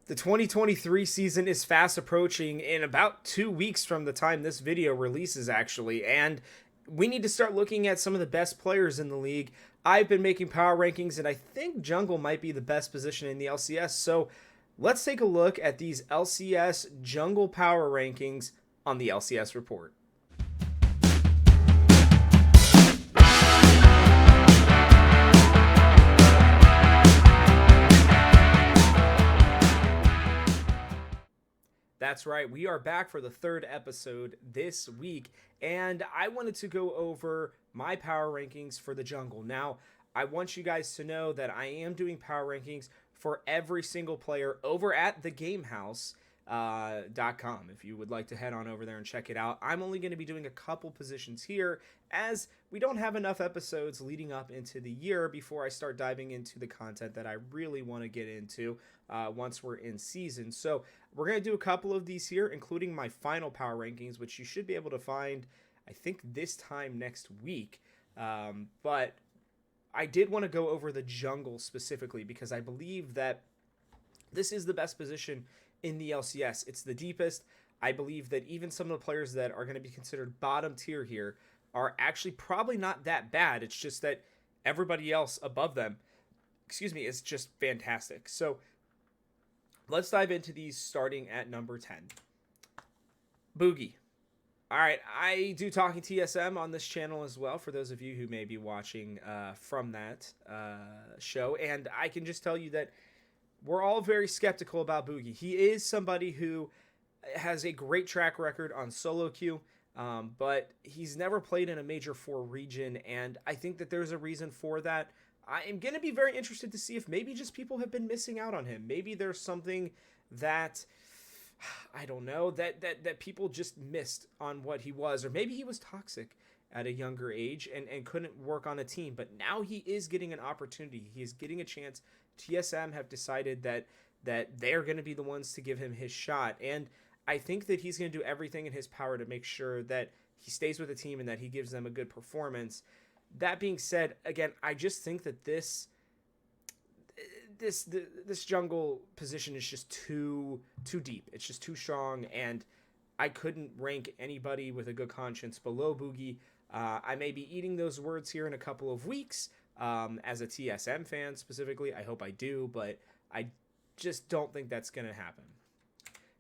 The 2023 season is fast approaching in about 2 weeks from the time this video releases, actually, and we need to start looking at some of the best players in the league. I've been making power rankings, and I think jungle might be the best position in the LCS, so let's take a look at these LCS jungle power rankings on the LCS report. That's right, we are back for the third episode this week, and I wanted to go over my power rankings for the jungle. Now, I want you guys to know that I am doing power rankings for every single player over at thegamehouse.com. If you would like to head on over there and check it out. I'm only going to be doing a couple positions here, as we don't have enough episodes leading up into the year before I start diving into the content that I really want to get into once we're in season. So we're going to do a couple of these here, including my final power rankings, which you should be able to find, I think, this time next week. But I did want to go over the jungle specifically because I believe that this is the best position in the LCS. It's the deepest. I believe that even some of the players that are going to be considered bottom tier here are actually probably not that bad. It's just that everybody else above them, is just fantastic. So let's dive into these, starting at number 10. Boogie. All right, I do Talking TSM on this channel as well, for those of you who may be watching from that show. And I can just tell you that we're all very skeptical about Boogie. He is somebody who has a great track record on solo queue, but he's never played in a Major 4 region, and I think that there's a reason for that. I am going to be very interested to see if maybe just people have been missing out on him. Maybe there's something that, I don't know, that people just missed on what he was, or maybe he was toxic at a younger age and couldn't work on a team, but now he is getting an opportunity. He is getting a chance. TSM have decided that they're going to be the ones to give him his shot, and I think that he's going to do everything in his power to make sure that he stays with the team and that he gives them a good performance. That being said, again, I just think that this jungle position is just too deep. It's just too strong, and I couldn't rank anybody with a good conscience below Boogie. I may be eating those words here in a couple of weeks as a TSM fan specifically. I hope I do, but I just don't think that's going to happen.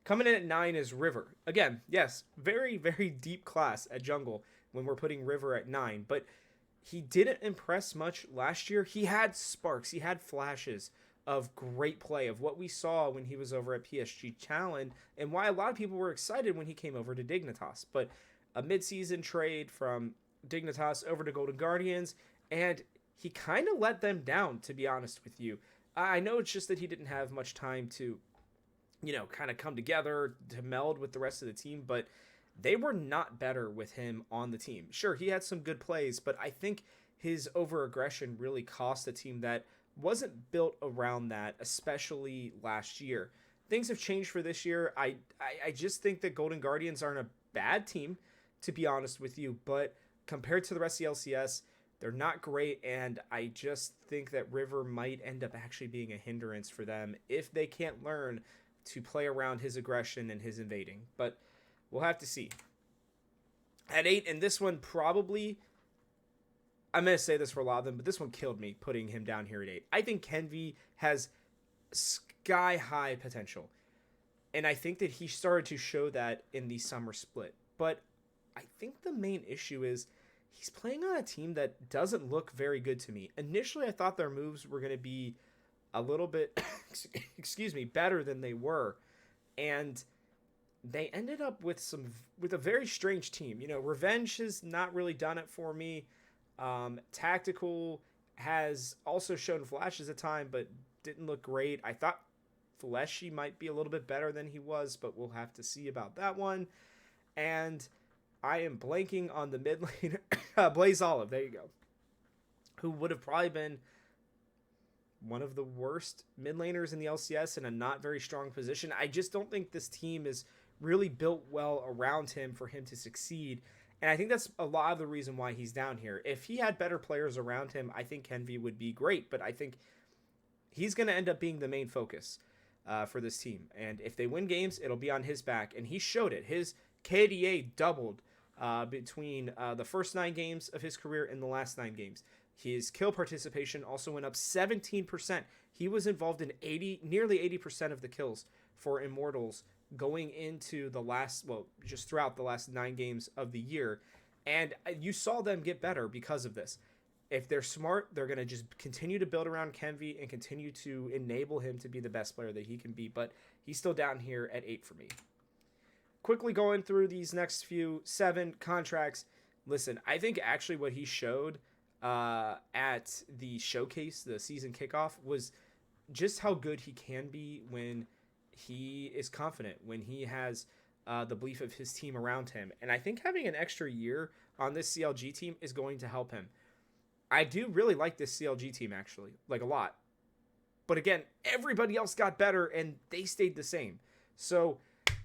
Coming in at 9 is River. Again, yes, very, very deep class at jungle when we're putting River at 9, but he didn't impress much last year. He had sparks. He had flashes of great play, of what we saw when he was over at PSG Talon, and why a lot of people were excited when he came over to Dignitas. But a mid-season trade from Dignitas over to Golden Guardians, and he kind of let them down, to be honest with you. I know it's just that he didn't have much time to, kind of come together, to meld with the rest of the team, but they were not better with him on the team. Sure, he had some good plays, but I think his over-aggression really cost a team that wasn't built around that, especially last year. Things have changed for this year. I just think that Golden Guardians aren't a bad team, to be honest with you, but compared to the rest of the LCS, they're not great, and I just think that River might end up actually being a hindrance for them if they can't learn to play around his aggression and his invading. But we'll have to see. At 8, and this one probably, I'm going to say this for a lot of them, but this one killed me putting him down here at 8. I think Kenvi has sky-high potential, and I think that he started to show that in the summer split. But I think the main issue is he's playing on a team that doesn't look very good to me. Initially, I thought their moves were going to be a little bit, better than they were, and they ended up with a very strange team. Revenge has not really done it for me. Tactical has also shown flashes at time, but didn't look great. I thought Fleshy might be a little bit better than he was, but we'll have to see about that one. And I am blanking on the mid laner, Blaze Olive, there you go, who would have probably been one of the worst mid laners in the LCS in a not very strong position. I just don't think this team is really built well around him for him to succeed. And I think that's a lot of the reason why he's down here. If he had better players around him, I think Kenvi would be great, but I think he's going to end up being the main focus. for this team. And if they win games, it'll be on his back. And he showed it. His KDA doubled between the first 9 games of his career and the last 9 games. His kill participation also went up 17%. He was involved in nearly 80% of the kills for Immortals going into the last, just throughout the last 9 games of the year. And you saw them get better because of this. If they're smart, they're going to just continue to build around Kenvi and continue to enable him to be the best player that he can be. But he's still down here at 8 for me. Quickly going through these next few 7 contracts. Listen, I think actually what he showed at the showcase, the season kickoff, was just how good he can be when he is confident, when he has the belief of his team around him. And I think having an extra year on this CLG team is going to help him. I do really like this CLG team, actually, like a lot. But again, everybody else got better and they stayed the same. So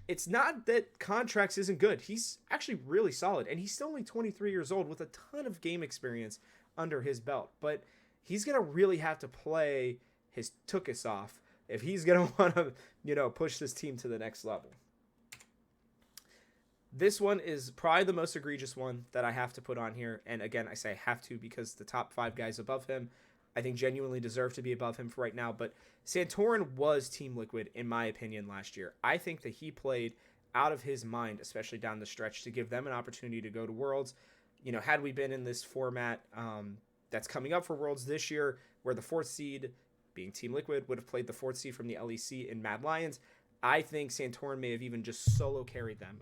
it's not that Contracts isn't good. He's actually really solid. And he's still only 23 years old with a ton of game experience under his belt. But he's going to really have to play his tuchus off if he's going to want to, push this team to the next level. This one is probably the most egregious one that I have to put on here. And again, I say have to because the top 5 guys above him, I think genuinely deserve to be above him for right now. But Santorin was Team Liquid, in my opinion, last year. I think that he played out of his mind, especially down the stretch, to give them an opportunity to go to Worlds. Had we been in this format that's coming up for Worlds this year, where the 4th seed, being Team Liquid, would have played the 4th seed from the LEC in Mad Lions, I think Santorin may have even just solo carried them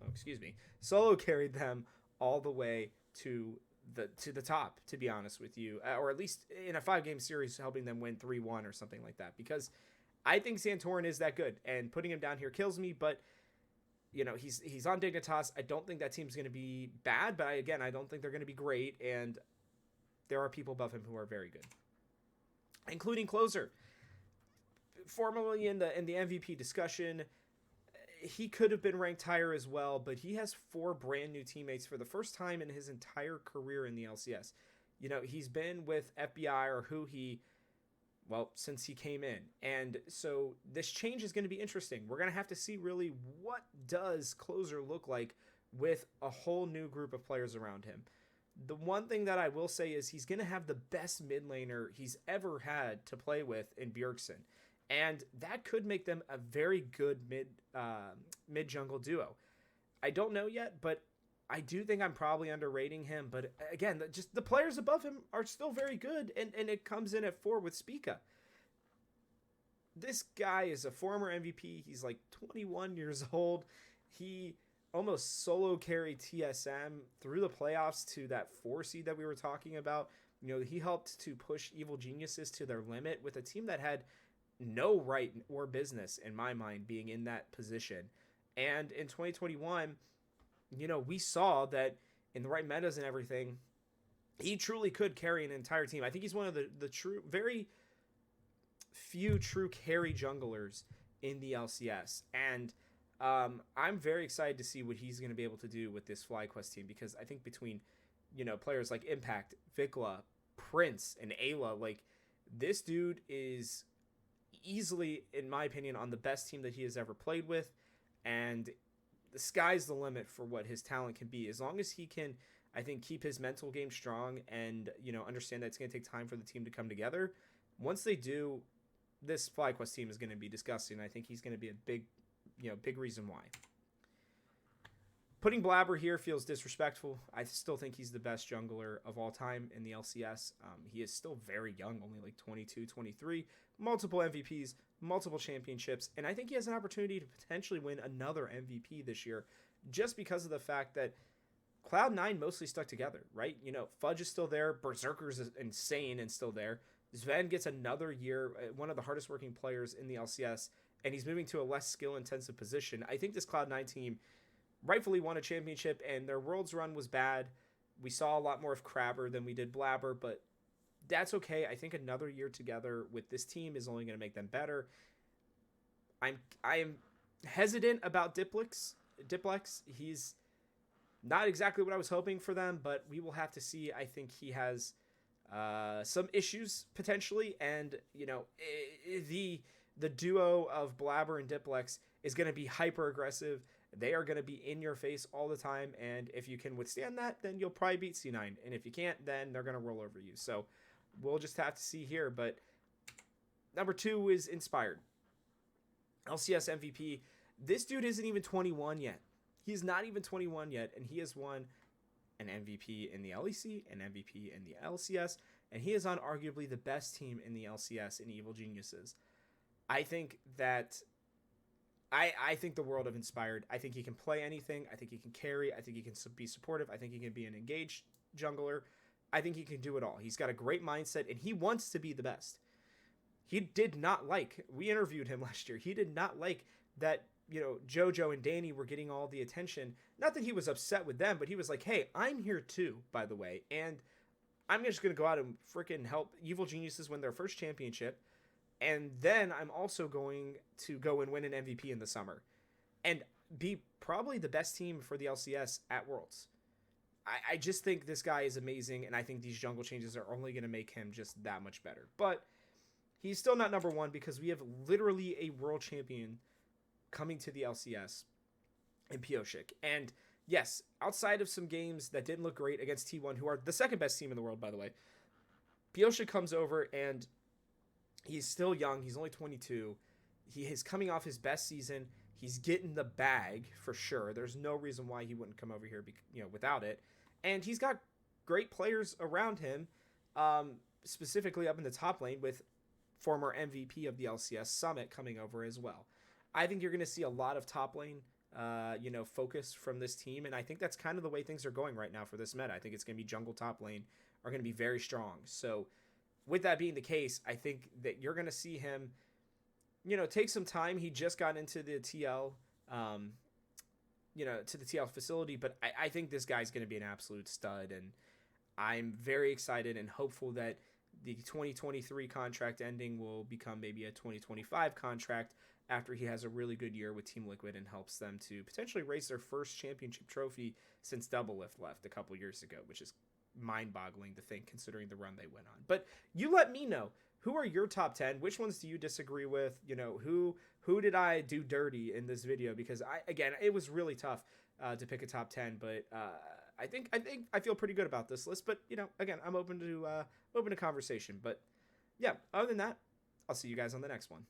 all the way to the top, to be honest with you, or at least in a 5-game series, helping them win 3-1 or something like that, because I think Santorin is that good, and putting him down here kills me. But he's on Dignitas. I don't think that team's going to be bad, but I don't think they're going to be great, and there are people above him who are very good, including Closer. Formerly in the MVP discussion, he could have been ranked higher as well, but he has 4 brand new teammates for the first time in his entire career in the LCS. He's been with FBI or since he came in. And so this change is going to be interesting. We're going to have to see really what does Closer look like with a whole new group of players around him. The one thing that I will say is he's going to have the best mid laner he's ever had to play with in Bjergsen. And that could make them a very good mid jungle duo. I don't know yet, but I do think I'm probably underrating him. But again, just the players above him are still very good, and it comes in at 4 with Spica. This guy is a former MVP. He's like 21 years old. He almost solo carried TSM through the playoffs to that 4 seed that we were talking about. He helped to push Evil Geniuses to their limit with a team that had no right or business, in my mind, being in that position. And in 2021, we saw that in the right metas and everything, he truly could carry an entire team. I think he's one of the very few true carry junglers in the LCS. And I'm very excited to see what he's going to be able to do with this FlyQuest team, because I think between, players like Impact, Vikla, Prince, and Ayla, this dude is easily, in my opinion, on the best team that he has ever played with, and the sky's the limit for what his talent can be, as long as he can, I think, keep his mental game strong and understand that it's going to take time for the team to come together. Once they do, this FlyQuest team is going to be disgusting. I think he's going to be a big reason why. Putting Blabber here feels disrespectful. I still think he's the best jungler of all time in the LCS. He is still very young, only like 22, 23, multiple MVPs, multiple championships, and I think he has an opportunity to potentially win another MVP this year, just because of the fact that Cloud9 mostly stuck together, right? Fudge is still there, Berserker's is insane and still there. Sven gets another year, one of the hardest working players in the LCS, and he's moving to a less skill-intensive position. I think this Cloud9 team rightfully won a championship, and their Worlds run was bad. We saw a lot more of Crabber than we did Blabber, but that's okay. I think another year together with this team is only going to make them better. I am hesitant about Diplex. He's not exactly what I was hoping for them, but we will have to see. I think he has some issues potentially, and the The duo of Blabber and Diplex is going to be hyper aggressive. They are going to be in your face all the time, and if you can withstand that, then you'll probably beat C9. And if you can't, then they're going to roll over you. So we'll just have to see here. But number 2 is Inspired. LCS MVP. This dude isn't even 21 yet. He's not even 21 yet, and he has won an MVP in the LEC, an MVP in the LCS, and he is on arguably the best team in the LCS in Evil Geniuses. I think that I think the world of Inspired. I think he can play anything. I think he can carry. I think he can be supportive. I think he can be an engaged jungler. I think he can do it all. He's got a great mindset, and he wants to be the best. He did not like, we interviewed him last year, he did not like that, JoJo and Danny were getting all the attention. Not that he was upset with them, but he was like, hey, I'm here too, by the way, and I'm just going to go out and freaking help Evil Geniuses win their first championship, and then I'm also going to go and win an MVP in the summer, and be probably the best team for the LCS at Worlds. I just think this guy is amazing, and I think these jungle changes are only going to make him just that much better. But he's still not number 1 because we have literally a world champion coming to the LCS in Pioshik. And yes, outside of some games that didn't look great against T1, who are the second best team in the world, by the way, Pioshik comes over and he's still young. He's only 22. He is coming off his best season. He's getting the bag for sure. There's no reason why he wouldn't come over here, without it. And he's got great players around him, specifically up in the top lane with former MVP of the LCS Summit coming over as well. I think you're going to see a lot of top lane, focus from this team, and I think that's kind of the way things are going right now for this meta. I think it's going to be jungle top lane are going to be very strong. So with that being the case, I think that you're going to see him, take some time. He just got into the TL, to the TL facility, but I think this guy's going to be an absolute stud, and I'm very excited and hopeful that the 2023 contract ending will become maybe a 2025 contract after he has a really good year with Team Liquid and helps them to potentially raise their first championship trophy since Doublelift left a couple years ago, which is mind-boggling to think considering the run they went on. But you let me know, who are your top 10? Which ones do you disagree with? Who did I do dirty in this video? Because it was really tough to pick a top 10, but I feel pretty good about this list. But again, I'm open to conversation. But yeah, other than that, I'll see you guys on the next one.